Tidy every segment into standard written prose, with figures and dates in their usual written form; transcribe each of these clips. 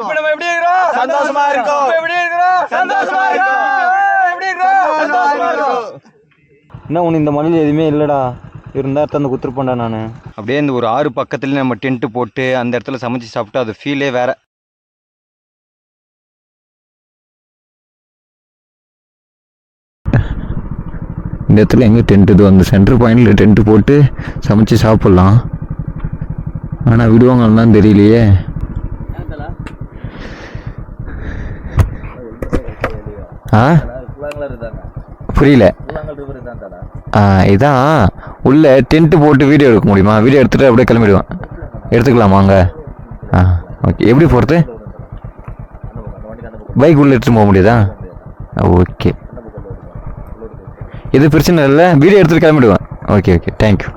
இப்ப நம்ம எப்படி இருக்கிறோம்? சந்தோஷமா இருக்கோம். இப்ப எப்படி இருக்கிறோம்? சந்தோஷமா இருக்கோம். எப்படி இருக்கிறோம்? சந்தோஷமா இருக்கோம். என்ன உன் இந்த மலையில் எதுவுமே இல்லைடா, இருந்தா தந்து குத்துருப்பேன்டா நான். அப்படியே இந்த ஒரு ஆறு பக்கத்துல நம்ம டென்ட் போட்டு அந்த இடத்துல சமைச்சு சாப்பிட்டா அது ஃபீலே வேற. இந்த இடத்துல எங்கே டென்ட், இது அந்த சென்டர் பாயிண்டில் டென்ட் போட்டு சமைச்சு சாப்பிட்லாம். ஆனால் விடுவாங்கன்னா தெரியலையே. ஆ புரியல. இதான் உள்ள டென்ட் போட்டு வீடியோ எடுக்க முடியுமா? வீடியோ எடுத்துகிட்டு அப்படியே கிளம்பிடுவேன். எடுத்துக்கலாமா அங்கே? ஓகே. எப்படி போகிறது? பைக் உள்ளே எடுத்துகிட்டு போக முடியாதா? ஓகே, இது பிரச்சனை இல்லை. வீடியோ எடுத்துகிட்டு கிளம்பிடுவேன். Okay okay, thank you.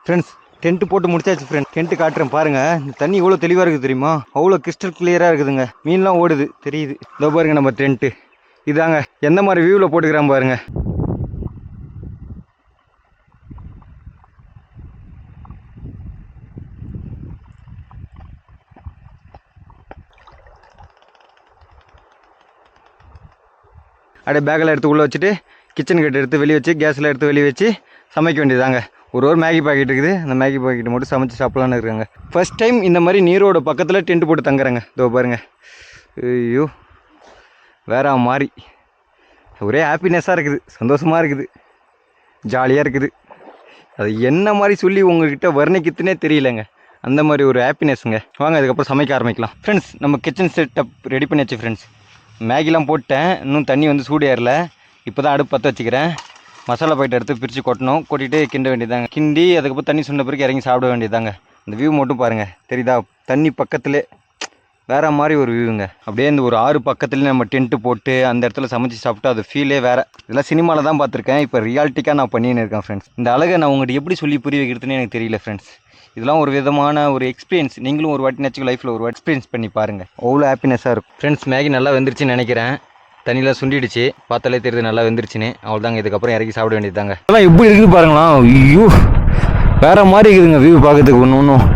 Friends, tent போட்டு முடிச்சாச்சு ஃப்ரெண்ட்ஸ். டென்ட் காட்டுறேன் பாருங்கள். இந்த தண்ணி இவ்வளோ தெளிவாக இருக்குது தெரியுமா? அவ்வளோ கிறிஸ்டல் கிளியராக இருக்குதுங்க. மீன்லாம் ஓடுது தெரியுது. இதோ பாருங்க நம்ம டென்ட்டு. இதாங்க எந்த மாதிரி வியூவில் போட்டுக்கிறான் பாருங்க. அப்படியே பேக்கில் எடுத்து உள்ளே வச்சுட்டு கிச்சன் கேட் எடுத்து வெளியே வச்சு கேஸில் எடுத்து வெளியே வச்சு சமைக்க வேண்டியதாங்க. ஒரு மேகி பாக்கெட் இருக்குது. அந்த மேகி பாக்கெட் மட்டும் சமைச்சு சாப்பிட்லான்னு இருக்காங்க. ஃபர்ஸ்ட் டைம் இந்த மாதிரி நீரோட பக்கத்தில் டென்ட் போட்டு தங்குறேங்க. இதோ பாருங்கள். ஐயோ வேற மாதிரி ஒரே ஹாப்பினஸ்ஸாக இருக்குது, சந்தோஷமாக இருக்குது, ஜாலியாக இருக்குது. அது என்ன மாதிரி சொல்லி உங்கள்கிட்ட வர்ணிக்கிறதுனே தெரியலங்க. அந்த மாதிரி ஒரு ஹாப்பினஸ்ங்க. வாங்க அதுக்கப்புறம் சமைக்க ஆரம்பிக்கலாம். ஃப்ரெண்ட்ஸ், நம்ம கிச்சன் செட்டப் ரெடி பண்ணியாச்சு ஃப்ரெண்ட்ஸ். மேகிலாம் போட்டேன், இன்னும் தண்ணி வந்து சூடு ஏறல. இப்போ தான் அடுப்பு பற்ற வச்சுக்கிறேன். மசாலா பாக்கெட் எடுத்து பிரித்து கொட்டணும். கொட்டிட்டு கிண்ட வேண்டியதாங்க. கிண்டி அதுக்கப்புறம் தண்ணி சொன்ன பிறகு இறங்கி சாப்பிட வேண்டியதாங்க. இந்த வியூ மட்டும் பாருங்கள், தெரியுதா? தண்ணி பக்கத்துலேயே வேறு மாதிரி ஒரு வியூங்க. அப்படியே இந்த ஒரு ஆறு பக்கத்துலேயே நம்ம டென்ட்டு போட்டு அந்த இடத்துல சமைச்சு சாப்பிட்டா அது ஃபீலே வேறு. இதெல்லாம் சினிமாவில் தான் பார்த்துருக்கேன், இப்போ ரியாலிட்டிக்காக நான் பண்ணின்னு இருக்கேன் ஃப்ரெண்ட்ஸ். இந்த அழகை நான் உங்கள்கிட்ட எப்படி சொல்லி புரிய வைக்கிறதுன்னு எனக்கு தெரியல ஃப்ரெண்ட்ஸ். இதெல்லாம் ஒரு விதமான ஒரு எக்ஸ்பீரியன்ஸ். நீங்களும் ஒரு வாட்டி நச்சுக்கு லைஃப்பில் ஒரு எக்ஸ்பீரியன்ஸ் பண்ணி பாருங்கள். அவ்வளோ ஹாப்பினஸ்ஸாக இருக்கும் ஃப்ரெண்ட்ஸ். மேகி நல்லா வெந்துருச்சுன்னு நினைக்கிறேன். தண்ணியில் சுண்டிடுச்சு, பார்த்தாலே தெரியுது நல்லா வெந்துருச்சுன்னு. அவ்வளோ தாங்க, இதுக்கப்புறம் இறக்கி சாப்பிட வேண்டியது தாங்க. அதெல்லாம் எப்படி இருக்குது பாருங்களா. ஐயோ வேறு மாதிரி இருக்குதுங்க வியூ பார்க்கறதுக்கு. ஒன்றும்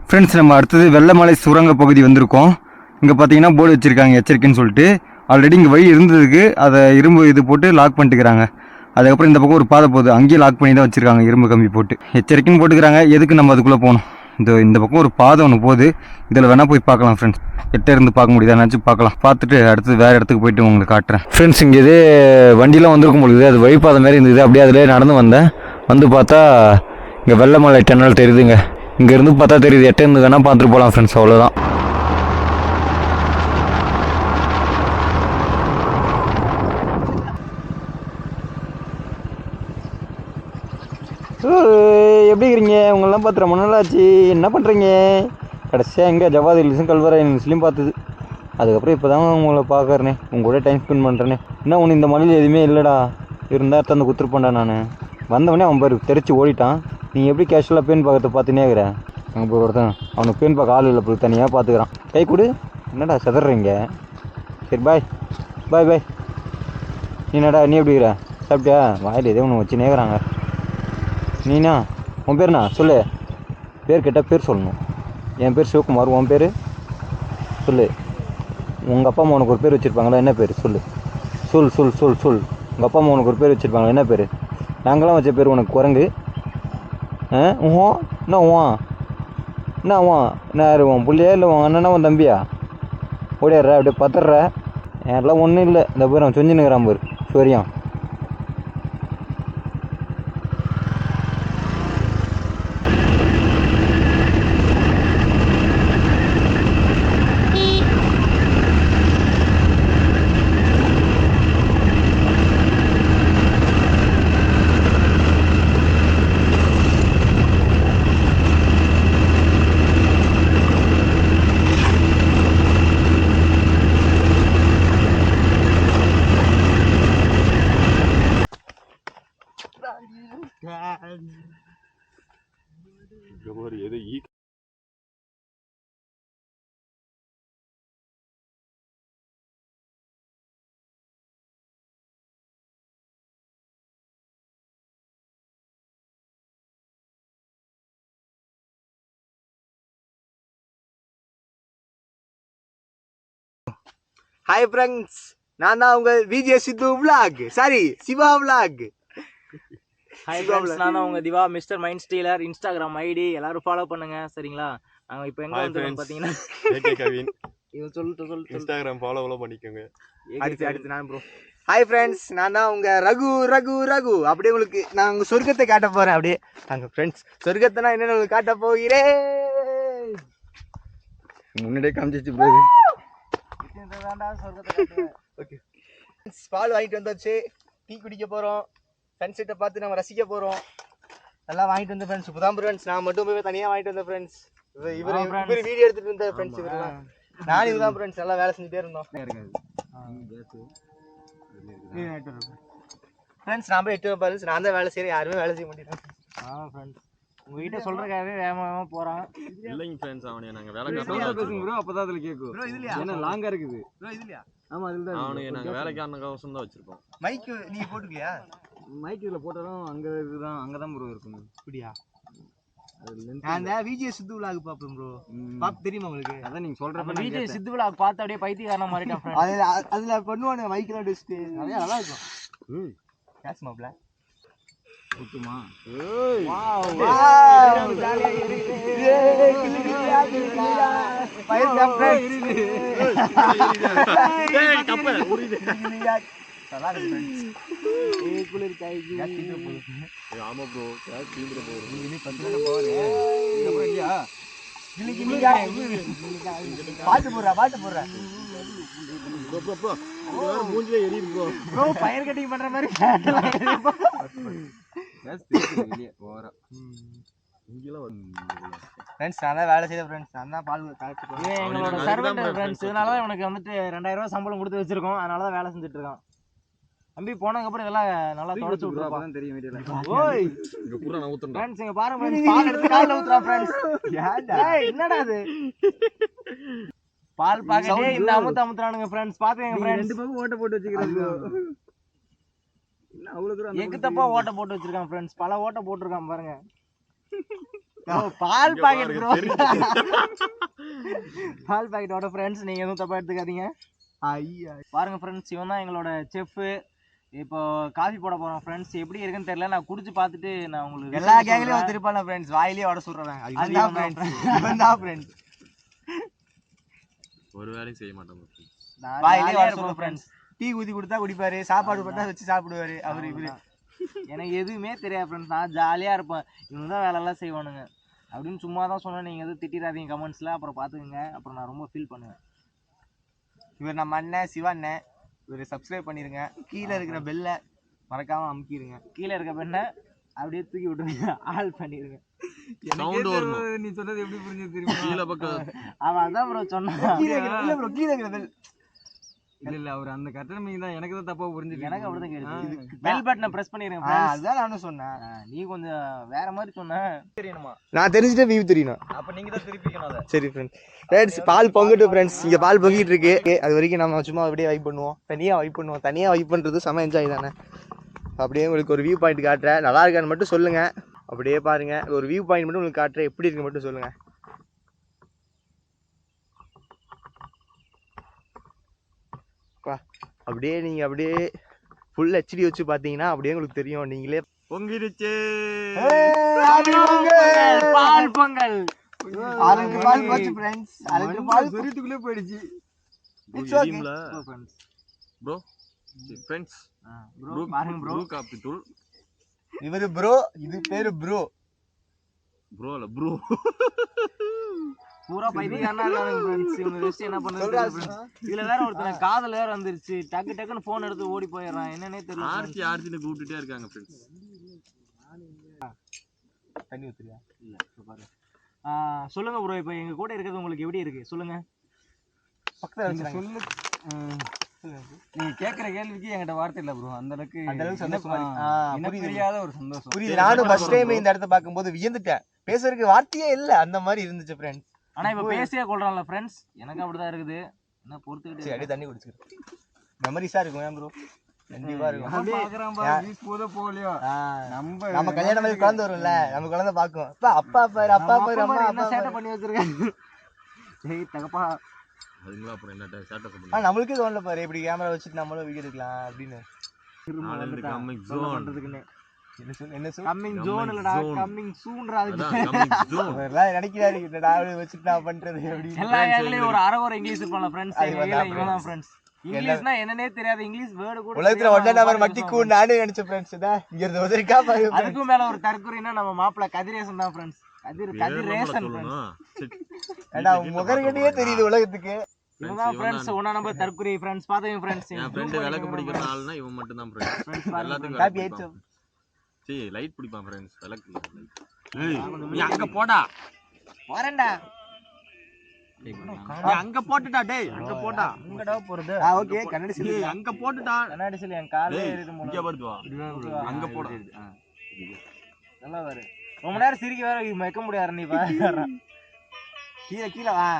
ஃப்ரெண்ட்ஸ், நம்ம அடுத்தது வெள்ளமலை சுரங்க பகுதி வந்திருக்கோம். இங்கே பார்த்தீங்கன்னா போர்டு வச்சுருக்காங்க, எச்சரிக்கைன்னு சொல்லிட்டு. ஆல்ரெடி இங்கே வழி இருந்ததுக்கு அதை இரும்பு இது போட்டு லாக் பண்ணிட்டுக்கிறாங்க. அதுக்கப்புறம் இந்த பக்கம் ஒரு பாதை போகுது, அங்கேயும் லாக் பண்ணி தான் வச்சுருக்காங்க, இரும்பு கம்பி போட்டு. எச்சரிக்கைன்னு போட்டுக்கிறாங்க. எதுக்கு நம்ம அதுக்குள்ளே போகணும்? இந்த பக்கம் ஒரு பாதை ஒன்று போகுது, இதில் வேணால் போய் பார்க்கலாம் ஃப்ரெண்ட்ஸ். எட்ட இருந்து பார்க்க முடியுதா நினச்சி பார்க்கலாம். பார்த்துட்டு அடுத்து வேறு இடத்துக்கு போயிட்டு உங்களுக்கு காட்டுறேன் ஃப்ரெண்ட்ஸ். இங்கே இதே வண்டிலாம் வந்திருக்கும் பொழுது அது வழிபாதை மாதிரி இருந்தது. அப்படியே அதிலே நடந்து வந்தேன். வந்து பார்த்தா இங்கே வெள்ளமலை டன்னல் தெரியுதுங்க. இங்கேருந்து பார்த்தா தெரியுது. எட்ட இருந்து வேணால் பார்த்துட்டு போகலாம் ஃப்ரெண்ட்ஸ், அவ்வளோதான். எப்படி இருக்கிறீங்க? உங்களெலாம் பார்த்து ரொம்ப நாள் ஆச்சு. என்ன பண்ணுறீங்க? கடைசியாக எங்கே ஜவாதி ஹில்ஸும் கல்வராய் ஹில்ஸ்லையும் பார்த்தது. அதுக்கப்புறம் இப்போ தான் உங்களை பார்க்குறேனே, உங்கள் கூட டைம் ஸ்பெண்ட் பண்ணுறேனே. என்ன ஒன்று இந்த மலையில் எதுவுமே இல்லைடா, இருந்தால் தந்து குத்துருப்பேன்டா நான். வந்தவொடனே அவன் பேர் தெரிச்சு ஓடிட்டான். நீங்கள் எப்படி கேஷுவலாக பேன் பார்க்கறத பார்த்துனே இருக்கிறேன். அங்கே போய் ஒருத்தன் அவனுக்கு பேன் பார்க்க ஆள் இல்லை, போய் தனியாக பார்த்துக்கிறான். கை கொடு. என்னடா செதறீங்க? சரி பாய் பாய் பாய். நீ என்னடா, நீ எப்படி இருக்கிற? சாப்பிட்டியா? வாயில் எதோ ஒன்று வச்சு நேர்றாங்க. நீனா உன் பேருண்ணா சொல்லு. பேர் கேட்டால் பேர் சொல்லணும். என் பேர் சிவகுமார். உன் பேர் சொல்லு. உங்கள் அப்பா அம்மா உனக்கு ஒரு பேர் வச்சுருப்பாங்களா? என்ன பேர் சொல்லு. சொல் சொல் சொல் சொல். உங்கள் அப்பா அம்மா உனக்கு ஒரு பேர் வச்சுருப்பாங்களா? என்ன பேர்? நாங்களாம் வச்ச பேர் உனக்கு குரங்கு. ஊஹோ என்ன ஊவா? என்ன ஊவா? என்ன யார் உன் பிள்ளையா இல்லை உன் அண்ணனா உன் தம்பியா? ஓடிடுற அப்படியே பத்துடுற. எல்லாம் ஒன்றும் இல்லை. இந்த பேர் அவன் செஞ்சுன்னுக்கிறான் பேர் சூரியம். ஒரு எது ஹாய் ஃப்ரெண்ட்ஸ், நான் தான் உங்கள் Vijay Siddhu vlog, sorry Siva vlog. Hi friends, நான் தான் உங்க Diva mister mind stealer. Instagram ID எல்லாரும் ஃபாலோ பண்ணுங்க, சரிங்களா? நாங்கள் இப்போ எங்கே வந்துருக்கோம் பார்த்தீங்கன்னா, ஏகே கவின் இவன் சொல்லிட்டு இன்ஸ்டாகிராம் ஃபாலோவெல்லாம் பண்ணிக்கோங்க. அடுத்து நான் ப்ரோ. ஹாய் ஃப்ரெண்ட்ஸ், நான் தான் உங்கள் ரகு. அப்படியே உங்களுக்கு நான் உங்கள் சொர்க்கத்தை காட்ட போகிறேன். அப்படியே நாங்கள் ஃப்ரெண்ட்ஸ் சொர்க்கத்தை நான் என்னென்ன உங்களுக்கு காட்ட போகிறேன். முன்னாடியே காமிச்சிச்சு ப்ரோ. ஓகே, பால் வாங்கிட்டு வந்தாச்சு. டீ குடிக்க போகிறோம். சன்செட்டை பார்த்து நம்ம ரசிக்க போகிறோம். நல்லா வாங்கிட்டு வந்த ஃப்ரெண்ட்ஸ். இப்போதான் ஃப்ரெண்ட்ஸ் நான் மட்டும் போய் தனியாக வாங்கிட்டு வந்தேன் ஃப்ரெண்ட்ஸ். இவர் வீடியோ எடுத்துகிட்டு இருந்த ஃப்ரெண்ட்ஸ் இவரெல்லாம். நானும் இதுதான் ஃப்ரெண்ட்ஸ், நல்லா வேலை செஞ்சுட்டே இருந்தோம். ஃப்ரெண்ட்ஸ் நான் போய் 8 ஃப்ரெண்ட்ஸ், நான் தான் வேலை செய்கிறேன், யாருமே வேலை செய்ய மாட்டேங்கிறாங்க. ஃப்ரெண்ட்ஸ் உங்ககிட்ட சொல்றதுக்காகவே வேகமாக போகிறான். இல்லைங்க ஃப்ரெண்ட்ஸ், அவனே நாங்கள் வேலை ப்ரோ. அப்பதான் அதில் கேட்கும் ப்ரோ. இதுலையா என்ன லாங்கா இருக்குது ப்ரோ? இதுலையா? ஆமாம், அதில் தான். அவனுக்கு நாங்கள் வேலைக்கான கவசம் தான் வச்சிருக்கோம். மைக்கு நீங்கள் போட்டுக்கலையா? மைக் இதில் போட்டாலும் அங்கே இதுதான், அங்கே தான் ப்ரோ இருக்கும். அப்படியா? நான் அந்த விஜய் சித்து vlog பார்ப்பேன் ப்ரோ. பார்த்து தெரியுமா உங்களுக்கு? அதான் நீங்கள் சொல்கிறப்ப விஜய் சித்து vlog பார்த்து அப்படியே பைத்தியக்காரனா மாறிட்டான் ஃப்ரெண்ட்ஸ். அதில் பண்ணுவானுங்க மைக்கெல்லாம் வச்சுட்டு நிறையா நல்லா இருக்கும். கேஸ் மாப்ல குத்துமா? ஆமா ப்ரோ, பாட்டு போடுறேன். மூஞ்சில எரியுது ப்ரோ. ப்ரோ ஃபயர் கட்டிங் பண்ற மாதிரி ஃப்ரெண்ட்ஸ் நான் தான் வேலை செய்த ஃப்ரெண்ட்ஸ். நான் தான் பால் காய்ச்சிட்டு எங்களோட சர்வெண்ட் ஃப்ரெண்ட்ஸ். இதனால தான் இவனுக்கு வந்துட்டு 2000 ரூபாய் சம்பளம் கொடுத்து வச்சிருக்கோம். அதனால தான் வேலை செஞ்சுட்டு இருக்கான். தம்பி போனதுக்கப்புறம் இதெல்லாம் நல்லா தொடச்சு விட்டுருப்பான். தெரியும் வீடியோல. ஓய் இங்க பூரா நான் ஊத்துறேன் ஃப்ரெண்ட்ஸ், இங்க பாருங்க ஃப்ரெண்ட்ஸ், பால் எடுத்து கால்ல ஊத்துறா ஃப்ரெண்ட்ஸ். ஏய் என்னடா இது? பால் பாக்கெட்டே இந்த அமுத்துறானுங்க ஃப்ரெண்ட்ஸ். பாத்துங்க ஃப்ரெண்ட்ஸ், ரெண்டு பக்கம் ஓட்ட போட்டு வச்சிருக்காங்க. என்ன அவ்வளவு தூரம் எங்க தப்பா ஓட்ட போட்டு வச்சிருக்கான் ஃப்ரெண்ட்ஸ். பல ஓட்ட போட்டுருக்கான் பாருங்க. பால் பாக்கெட் ப்ரோ. பால் பாக்கெட்டோட ஃப்ரெண்ட்ஸ், நீங்க எதுவும் தப்பா எடுத்துக்காதீங்க. ஐயா பாருங்க ஃப்ரெண்ட்ஸ், இவன் தான் எங்களோட செஃப். இப்போ காஃபி போட போறோம் ஃப்ரெண்ட்ஸ். எப்படி இருக்குன்னு தெரியல, நான் குடிச்சு பார்த்துட்டு நான் உங்களுக்கு எல்லா கேங்லயும் ஒருத்தருப்பான ஃப்ரெண்ட்ஸ், வாயிலே வட சொல்றேன். அதுதான் ஃப்ரெண்ட்ஸ். ஒரு வேலையும் செய்ய மாட்டோம். வாயிலே வட சொல்றேன் ஃப்ரெண்ட்ஸ். டீ ஊத்தி கொடுத்தா குடிப்பாரு, சாப்பாடு போட்டா வச்சு சாப்பிடுவாரு அவரு. இவரு எனக்கு எதுவுமே தெரியாது ஃப்ரெண்ட்ஸ். நான் ஜாலியாக இருப்பேன். இவங்க தான் வேலையெல்லாம் செய்வானுங்க அப்படின்னு சும்மா தான் சொன்னேன். நீங்கள் எதுவும் திட்டிடாதீங்க கமெண்ட்ஸில், அப்புறம் பார்த்துக்குங்க. அப்புறம் நான் ரொம்ப ஃபீல் பண்ணுவேன். இவர் நம்ம அண்ணன் சிவா அண்ணன். இவர் சப்ஸ்கிரைப் பண்ணிருங்க. கீழே இருக்கிற பெல்லை மறக்காம அமுக்கிடுங்க. கீழே இருக்க பெண்ணை அப்படியே தூக்கி விட்டுருங்க, ஆல் பண்ணிடுங்க. சவுண்ட் வரணும். நீ சொன்னது எப்படி புரிஞ்சது தெரியுமா? கீழ பக்கம் அவன் அதான் ப்ரோ சொன்னான். கீழே இருக்கிற பெல். இல்ல அவர் அந்த கட்டணம் தான் எனக்கு தான் தப்பா புரிஞ்சுது. எனக்கு அப்படிதான் கேட்டுச்சு. பெல் பட்டனை பிரஸ் பண்ணிருங்க. அதுதான் நானும் சொன்னேன். நீ கொஞ்சம் வேற மாதிரி சொன்ன. தெரியணுமா? நான் தெரிஞ்சுட்டே வியூ தெரியணும். அப்ப நீங்க தான் திருப்பிக்கணும் அதை. சரி ஃப்ரெண்ட்ஸ், பால் பொங்கிட்டு ஃப்ரெண்ட்ஸ். இங்க பால் பொங்கிட்டு இருக்கு. அது வரைக்கும் நம்ம சும்மா அப்படியே வைப் பண்ணுவோம். தனியா வைப் பண்றது செம என்ஜாய் தானே. அப்படியே உங்களுக்கு ஒரு வியூ பாயிண்ட் காட்டுறேன். நல்லா இருக்கான்னு மட்டும் சொல்லுங்க. அப்படியே பாருங்க, ஒரு வியூ பாயிண்ட் மட்டும் உங்களுக்கு காட்டுறேன். எப்படி இருக்கு மட்டும் சொல்லுங்க. அப்படியே நீங்க அப்படியே ஃபுல் HD வச்சு பாத்தீங்கன்னா அப்படியே உங்களுக்கு தெரியும். நீங்களே பொங்கிடுச்சு. பால் பொங்கல். அரைக்கு பால் போச்சு ஃப்ரெண்ட்ஸ். அரைக்கு பால் சொரித்துக்குள்ளே போயிடுச்சு. ப்ரோ ஃப்ரெண்ட்ஸ், ப்ரோ பாருங்க ப்ரோ. ப்ரோ காப்பி தூள். இவரு ப்ரோ, இது பேரு ப்ரோ. ப்ரோல ப்ரோ பூரா பைத்தியக்காரனா இருக்கானுங்க ஃப்ரெண்ட்ஸ். இவங்க வெஸ்ட் என்ன பண்றது ஃப்ரெண்ட்ஸ். இதுல வேற ஒருத்தன் காதுல வேற வந்துருச்சு. டக்குன்னு போன் எடுத்து ஓடி போயிடுறான். என்னன்னே தெரியல. ஆர்த்தின்னு கூப்பிட்டுட்டே இருக்காங்க ஃப்ரெண்ட்ஸ். தண்ணி ஊத்துறியா? இல்ல பாரு. சொல்லுங்க ப்ரோ, இப்போ எங்க கூட இருக்கிறது உங்களுக்கு எப்படி இருக்கு சொல்லுங்க. பக்கத்துல வச்சு சொல்லு. நீங்க கேக்குற கேள்விக்கு என்கிட்ட வார்த்தை இல்ல ப்ரோ. அந்த அளவுக்கு சந்தோஷமா எனக்கு தெரியாத ஒரு சந்தோஷம். புரியுது. நானும் ஃபர்ஸ்ட் டைம் இந்த இடத்த பார்க்கும்போது வியந்துட்டேன். பேசுறதுக்கு வார்த்தையே இல்ல, அந்த மாதிரி இருந்துச்சு ஃப்ரெண்ட்ஸ். ஆனா இப்ப பேசியே கொள்றான்ல ஃப்ரெண்ட்ஸ், எனக்கு அப்படிதான் இருக்குது. என்ன சரி பொறுத்துக்கிட்டு அப்படியே தண்ணி குடிச்சுக்கிறேன். மெமரிஸா இருக்கும் ஏன் ப்ரோ? கண்டிப்பா இருக்கும். நம்ம கல்யாணம் மாதிரி குழந்தை வரும்ல, நம்ம குழந்தை பாக்கும், அப்பா பாரு அம்மா என்ன சேட்டை பண்ணி வச்சிருக்கேன். ஏய் தகப்பா, அதுங்களா அப்புறம் என்ன சேட்டை ஆனா பண்ணுங்க. நம்மளுக்கே தோணல பாரு, இப்படி கேமரா வச்சுட்டு நம்மளும் வீடியோ எடுக்கலாம் அப்படின்னு. கம்மிங் சொல்ல ஜோன் பண்றதுக்குன்னு என்ன கம்மிங் ஜோன் இல்லடா, zone. கம்மிங் சூன்டா. அதுக்கு கம்மிங் ஜோன். நினைக்கிறாரு நான் வச்சுட்டு நான் பண்றது அப்படின்னு. எல்லா ஏங்களையும் ஒரு அரை இங்கிலீஷ் இருப்பாங்க ஃப்ரெண்ட்ஸ். இவன் தான் ஃப்ரெண்ட்ஸ். இங்கிலீஷ்னா என்னன்னே தெரியாது, இங்கிலீஷ் வேர்டு கூட உலகத்துல ஒன்னா நம்பர் மட்டிக்கூ நானே நினைச்ச ஃப்ரெண்ட்ஸ். இங்க இருந்து உதறிக்கா பாரு. அதுக்கும் மேல ஒரு தற்கொலைனா நம்ம மாப்பிள்ள கதிரேசன் தான் ஃப்ரெண்ட்ஸ். கதிரேசன் ஏடா முகர்கடியே தெரியுது உலகத்துக்கு. இவன் தான் ஃப்ரெண்ட்ஸ். ஒண்ணா நம்பர் தற்கொலை ஃப்ரெண்ட்ஸ். பாத்தீங்க ஃப்ரெண்ட்ஸ், என் ஃப்ரெண்ட் விளக்கு பிடிக்கிற ஆள்னா இவன் மட்டும் தான் ஃப்ரெண்ட்ஸ். எல்லாத்துக்கும் காப்பி விளக்கு ஆயிடுச்சு. பிடிப்பான். சீ லைட் பிடிப்பான் ஃப்ரெண்ட்ஸ், விளக்கு. ஏய் நீ அங்க போடா. வரேன்டா. நீ அங்க போட்டுடா டேய், அங்க போடா. எங்கடா போறது? ஓகே கண்ணாடி சொல்லி ஏய் அங்க போட்டுடா. கண்ணாடி சொல்லி என் காலே டேய் ஏறிடும் போல. இங்க பாரு வா. அங்க போடா. நல்லா வரு. ரொம்ப நேரம் சிரிக்க வேற வைக்க முடியாது. நீ பாரு கீழே கீழே வா.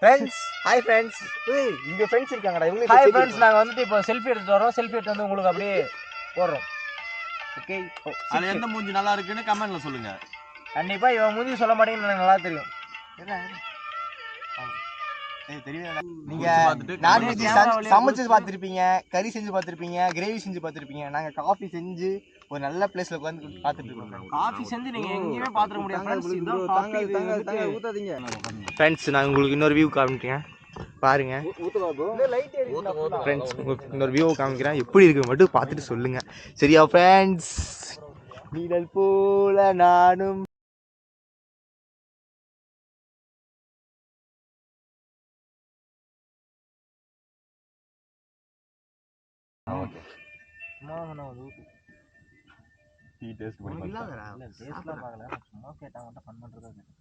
Friends, hi friends. ஏய் இங்க ஃப்ரெண்ட்ஸ் இருக்காங்கடா. இவங்க ஹாய் ஃப்ரெண்ட்ஸ், நாங்க வந்துட்டு இப்போ செல்ஃபி எடுத்துட்டு வரோம். செல்ஃபி எடுத்து வந்து உங்களுக்கு அப்படியே போடுறோம். ஓகே, அது எந்த மூஞ்சி நல்லா இருக்குன்னு கமெண்ட்ல சொல்லுங்க. கண்டிப்பா இவன் மூஞ்சி சொல்ல மாட்டேங்குன்னு எனக்கு நல்லா தெரியும். நீங்க நான்வெஜ் சமைச்சு பார்த்துருப்பீங்க, கறி செஞ்சு பார்த்துருப்பீங்க, கிரேவி செஞ்சு பார்த்துருப்பீங்க. நாங்க காஃபி செஞ்சு ஒரு நல்ல பிளேஸ்ல உட்காந்து பார்த்துட்டு இருக்கோம். காஃபி செஞ்சு நீங்க எங்கேயுமே பாத்துக்க முடியாது ஃப்ரெண்ட்ஸ். இதுதான் காஃபி. ஊத்தாதீங்க. ஃப்ரெண்ட்ஸ் நான் உங்களுக்கு இன்னொரு வியூ காமிக்கிறேன் பாருங்க. லைட் எரியுது ஃப்ரெண்ட்ஸ் உங்களுக்கு இன்னொரு வியூ காமிக்கிறேன், எப்படி இருக்கு மட்டும் பார்த்துட்டு சொல்லுங்க. சரியா ஃப்ரெண்ட்ஸ்? நீடல் போல நானும் சும்மா நான் ஊத்து. இல்லாதடா. இல்ல டேஸ்ட்லாம் பார்க்கல, நான் சும்மா கேட்டாங்க மட்டும் ஃபன் பண்றதா இருக்கு.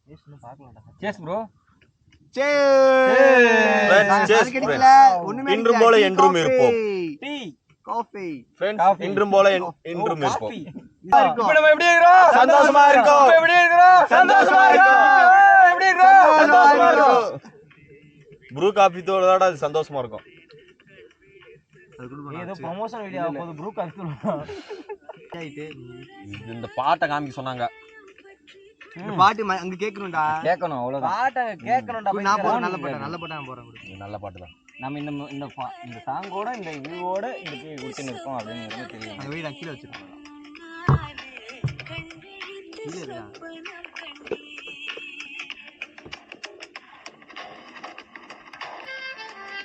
டேஸ்ட் இன்னும் பார்க்கலடா. Chase bro. இன்றும் போல என்றும் இருப்போம். டீ காஃபி ஃப்ரெண்ட்ஸ் இன்றும் போல என்றும் இருப்போம். இப்போ நம்ம எப்படி இருக்கோம்? சந்தோஷமா இருக்கோம். இப்போ எப்படி இருக்கோம்? சந்தோஷமா இருக்கோம். எப்படி இருக்கோம்? சந்தோஷமா இருக்கோம். ப்ரூ காபி தோட அது சந்தோஷமா இருக்கும். ஏதோ ப்ரமோஷன் வீடியோ போது ப்ரூ காஃபி. இந்த பாட்டை காமிக்க சொன்னாங்க. இந்த பாட்டு அங்க கேட்கணும்டா. கேட்கணும் அவ்வளவுதான். பாட்ட கேட்கணும்டா. நான் போறேன், நல்ல பாட்டா நான் போறேன். இது நல்ல பாட்டு தான். நம்ம இந்த சாங்கோட இந்த வியூவோட இந்த டீ குடிச்சுன்னு இருக்கோம் அப்படிங்கிறது தெரியும். அந்த வீடு கீழே வச்சிருக்கோம்.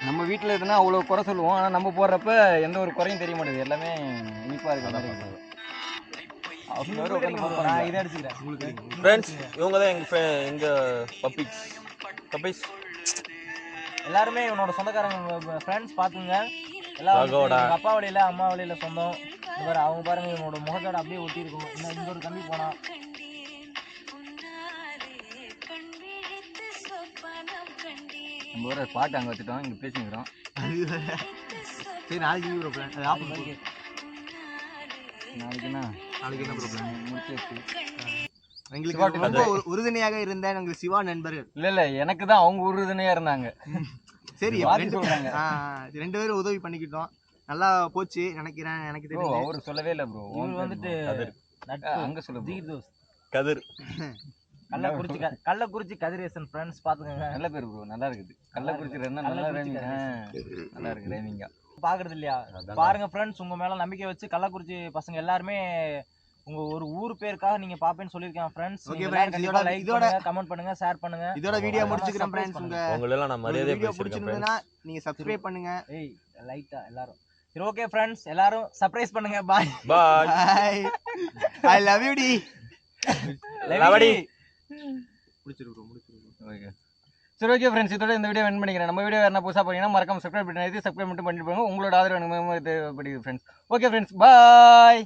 நம்ம வீட்டில் எதுனா அவ்வளோ குறை சொல்லுவோம், ஆனால் நம்ம போடுறப்ப எந்த ஒரு குறையும் தெரிய மாட்டேங்குது. எல்லாமே இனிப்பாக இருக்கு. நான் இதை அடிச்சுக்கிறேன். ஃப்ரெண்ட்ஸ் இவங்க தான் எங்க பப்பீஸ். எல்லாருமே இவனோட சொந்தக்காரங்க ஃப்ரெண்ட்ஸ் பாத்துங்க. எல்லாம் எங்க அப்பா வழியில அம்மா வழியில சொந்தம். இந்த பாரு அவங்க பாருங்க, இவனோட முகத்தோட அப்படியே ஒட்டி இருக்கும். இன்னும் இங்க ஒரு தம்பி போனா நம்ம ஒரு பாட்டு அங்கே வச்சுட்டோம், இங்கே பேசிக்கிறோம். சரி நாளைக்கு ப்ரோ பிளான். அது ஆஃப் பண்ணி நாளைக்குன்னா நாளைக்கு என்ன ப்ராப்ளம்? முடிச்சு வச்சு எங்களுக்கு ரொம்ப உறுதுணையாக இருந்த எங்க சிவா நண்பர்கள். இல்லை எனக்கு தான் அவங்க உறுதுணையாக இருந்தாங்க. சரி சொல்றாங்க. 2 பேரும் உதவி பண்ணிக்கிட்டோம். நல்லா போச்சு நினைக்கிறேன். எனக்கு ப்ரோ தெரியும் அவரு சொல்லவே இல்லை ப்ரோ. இவன் வந்துட்டு அங்கே சொல்லு ஜீர் தோஸ் கதிர். கள்ளக்குறிச்சி கதிரேசன் ஃப்ரெண்ட்ஸ் பாத்துக்கங்க. நல்ல பேர் ப்ரோ, நல்லா இருக்குது. கள்ளக்குறிச்சி ரெண்டு நல்லா ரைமிங். நல்லா இருக்கு ரைமிங்கா. பாக்குறது இல்லையா? பாருங்க ஃப்ரெண்ட்ஸ், உங்க மேல நம்பிக்கை வச்சு கள்ளக்குறிச்சி பசங்க எல்லாருமே உங்க ஒரு ஊர் பேருக்காக நீங்க பாப்பேன்னு சொல்லிருக்கேன் ஃப்ரெண்ட்ஸ். கண்டிப்பா லைக் பண்ணுங்க, கமெண்ட் பண்ணுங்க, ஷேர் பண்ணுங்க. இதோட வீடியோ முடிச்சுக்கிறேன் ஃப்ரெண்ட்ஸ். உங்களை எல்லாம் நான் மரியாதையா வீடியோ பேசிருக்கேன் பிடிச்சிருந்தா நீங்க சப்ஸ்கிரைப் பண்ணுங்க. ஏய் லைட்டா எல்லாரும். சரி ஓகே ஃப்ரெண்ட்ஸ், எல்லாரும் சர்ப்ரைஸ் பண்ணுங்க. Bye bye. I love you டி. லவடி. முடிச்சிருக்கோம். ஓகே சரி ஓகே ஃப்ரெண்ட்ஸ், இதோட இந்த வீடியோ எண்ட் பண்ணிக்கிறேன். நம்ம வீடியோ என்ன புதுசாக பார்த்தீங்கன்னா மறக்காம சப்ஸ்கிரைப் பண்ணி சப்ஸ்கிரைப் மட்டும் பண்ணிட்டு போங்க. உங்களோட ஆதரவு எனக்கு தேவைப்படுது ஃப்ரெண்ட்ஸ். ஓகே ஃப்ரெண்ட்ஸ், பாய்.